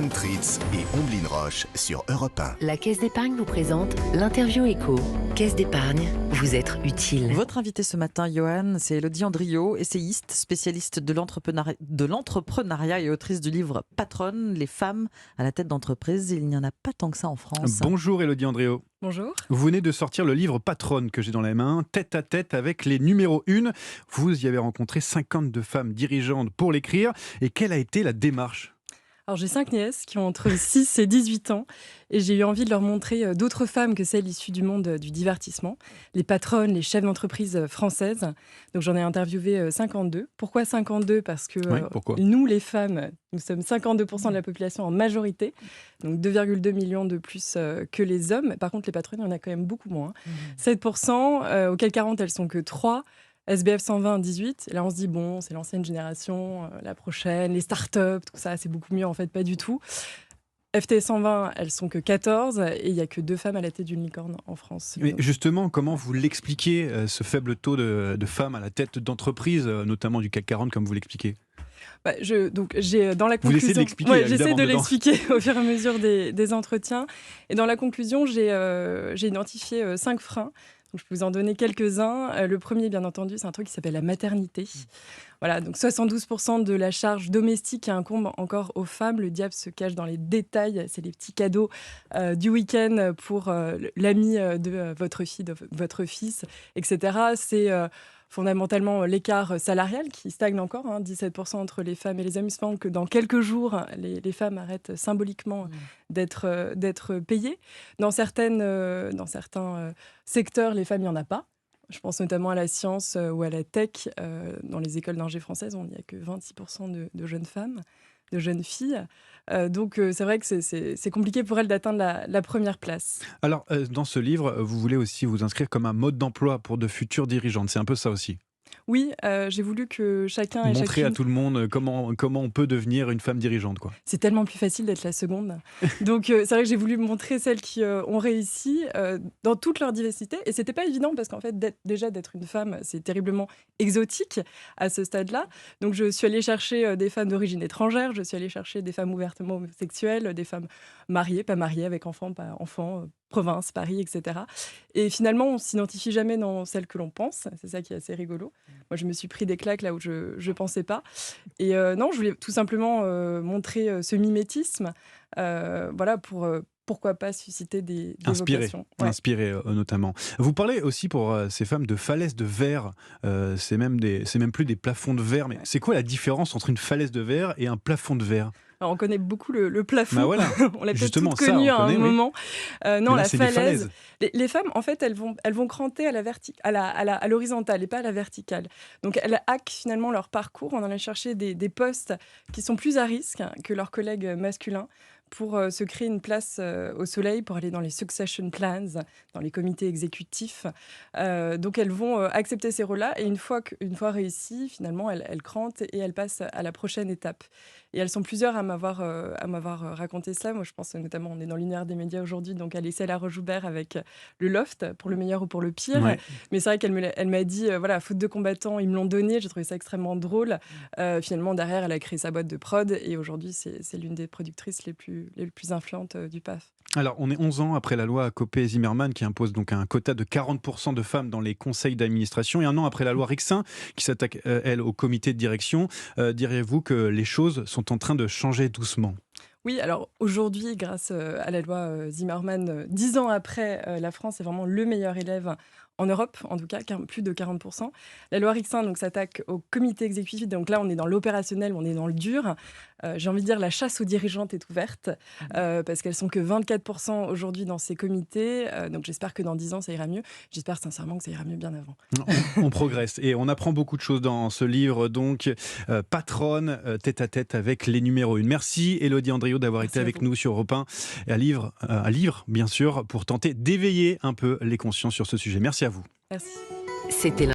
Johan Tritz et Omblin Roche sur Europe 1. La Caisse d'épargne vous présente l'interview écho. Caisse d'épargne, vous être utile. Votre invité ce matin, Johan, c'est Elodie Andriot, essayiste, spécialiste de l'entrepreneuriat et autrice du livre Patronne, les femmes à la tête d'entreprise. Il n'y en a pas tant que ça en France. Bonjour Elodie Andriot. Bonjour. Vous venez de sortir le livre Patronne que j'ai dans la main, tête à tête avec les numéros 1. Vous y avez rencontré 52 femmes dirigeantes pour l'écrire. Et quelle a été la démarche ? Alors j'ai 5 nièces qui ont entre 6 et 18 ans et j'ai eu envie de leur montrer d'autres femmes que celles issues du monde du divertissement, les patronnes, les chefs d'entreprise françaises. Donc j'en ai interviewé 52. Pourquoi 52 ? Parce que pourquoi nous les femmes, nous sommes 52% de la population en majorité, donc 2,2 millions de plus que les hommes. Par contre les patronnes, il y en a quand même beaucoup moins. 7%, auquel 40 elles sont que 3%. SBF 120, 18. Et là, on se dit, bon, c'est l'ancienne génération, la prochaine, les startups, tout ça, c'est beaucoup mieux. En fait, pas du tout. FT 120, elles sont que 14. Et il n'y a que 2 femmes à la tête d'une licorne en France. Mais justement, comment vous l'expliquez, ce faible taux de femmes à la tête d'entreprises, notamment du CAC 40, comme vous l'expliquez ? Donc j'ai dans la conclusion, vous essayez de l'expliquer, j'essaie de l'expliquer au fur et à mesure des entretiens. Et dans la conclusion, j'ai identifié 5 freins. Donc, je peux vous en donner quelques-uns. Le premier, bien entendu, c'est un truc qui s'appelle la maternité. Voilà, donc 72% de la charge domestique incombe encore aux femmes. Le diable se cache dans les détails. C'est les petits cadeaux du week-end pour l'ami de votre fille, de votre fils, etc. C'est fondamentalement l'écart salarial qui stagne encore, 17% entre les femmes et les hommes. Il se semble que dans quelques jours, les femmes arrêtent symboliquement d'être payées. Dans certains secteurs, les femmes, il n'y en a pas. Je pense notamment à la science ou à la tech. Dans les écoles d'ingé françaises, il n'y a que 26% de jeunes femmes, de jeunes filles. Donc c'est vrai que c'est compliqué pour elles d'atteindre la première place. Alors, dans ce livre, vous voulez aussi vous inscrire comme un mode d'emploi pour de futures dirigeantes. C'est un peu ça aussi. Oui, j'ai voulu que chacun et montrer chacune... à tout le monde comment on peut devenir une femme dirigeante, quoi. C'est tellement plus facile d'être la seconde. Donc c'est vrai que j'ai voulu montrer celles qui ont réussi dans toute leur diversité. Et c'était pas évident parce qu'en fait, d'être une femme, c'est terriblement exotique à ce stade-là. Donc je suis allée chercher des femmes d'origine étrangère, je suis allée chercher des femmes ouvertement homosexuelles, des femmes mariées, pas mariées, avec enfants, pas enfants, province, Paris, etc. Et finalement, on ne s'identifie jamais dans celle que l'on pense. C'est ça qui est assez rigolo. Moi, je me suis pris des claques là où je ne pensais pas. Et non, je voulais tout simplement montrer ce mimétisme, voilà, pourquoi pas susciter des vocations. Ouais. Inspiré notamment. Vous parlez aussi pour ces femmes de falaises de verre. C'est même plus des plafonds de verre. Mais c'est quoi la différence entre une falaise de verre et un plafond de verre ? Alors, on connaît beaucoup le plafond. Bah voilà. On l'a peut-être Justement, toutes connu à un moment. Non, là, la falaise. Les femmes, en fait, elles vont cranter à l'horizontale et pas à la verticale. Donc, elles hackent finalement leur parcours en allant chercher des postes qui sont plus à risque que leurs collègues masculins pour se créer une place au soleil, pour aller dans les succession plans, dans les comités exécutifs. Donc, elles vont accepter ces rôles-là et une fois réussies, finalement, elles crantent et elles passent à la prochaine étape. Et elles sont plusieurs à m'avoir raconté ça. Moi, je pense notamment, on est dans l'univers des médias aujourd'hui, donc à Laissez Laroche-Joubert avec le Loft, pour le meilleur ou pour le pire. Ouais. Mais c'est vrai qu'elle m'a dit, voilà, faute de combattants, ils me l'ont donné. J'ai trouvé ça extrêmement drôle. Finalement, derrière, elle a créé sa boîte de prod et aujourd'hui, c'est l'une des productrices les plus influentes du PAF. Alors, on est 11 ans après la loi Copé-Zimmermann qui impose donc un quota de 40% de femmes dans les conseils d'administration et 1 an après la loi Rixain qui s'attaque, elle, au comité de direction. Diriez-vous que les choses sont en train de changer doucement ? Oui, alors aujourd'hui, grâce à la loi Zimmermann, 10 ans après, la France est vraiment le meilleur élève en Europe, en tout cas, plus de 40%. La loi Rixain donc, s'attaque au comité exécutif. Donc là, on est dans l'opérationnel, on est dans le dur. J'ai envie de dire la chasse aux dirigeantes est ouverte parce qu'elles sont que 24% aujourd'hui dans ces comités. Donc j'espère que dans 10 ans, ça ira mieux. J'espère sincèrement que ça ira mieux bien avant. On progresse et on apprend beaucoup de choses dans ce livre. Donc, Patronne, tête à tête avec les numéros 1. Merci Elodie Andriot d'avoir été avec nous sur Europe 1. Et à livre, bien sûr, pour tenter d'éveiller un peu les consciences sur ce sujet. Merci à vous. Merci. C'était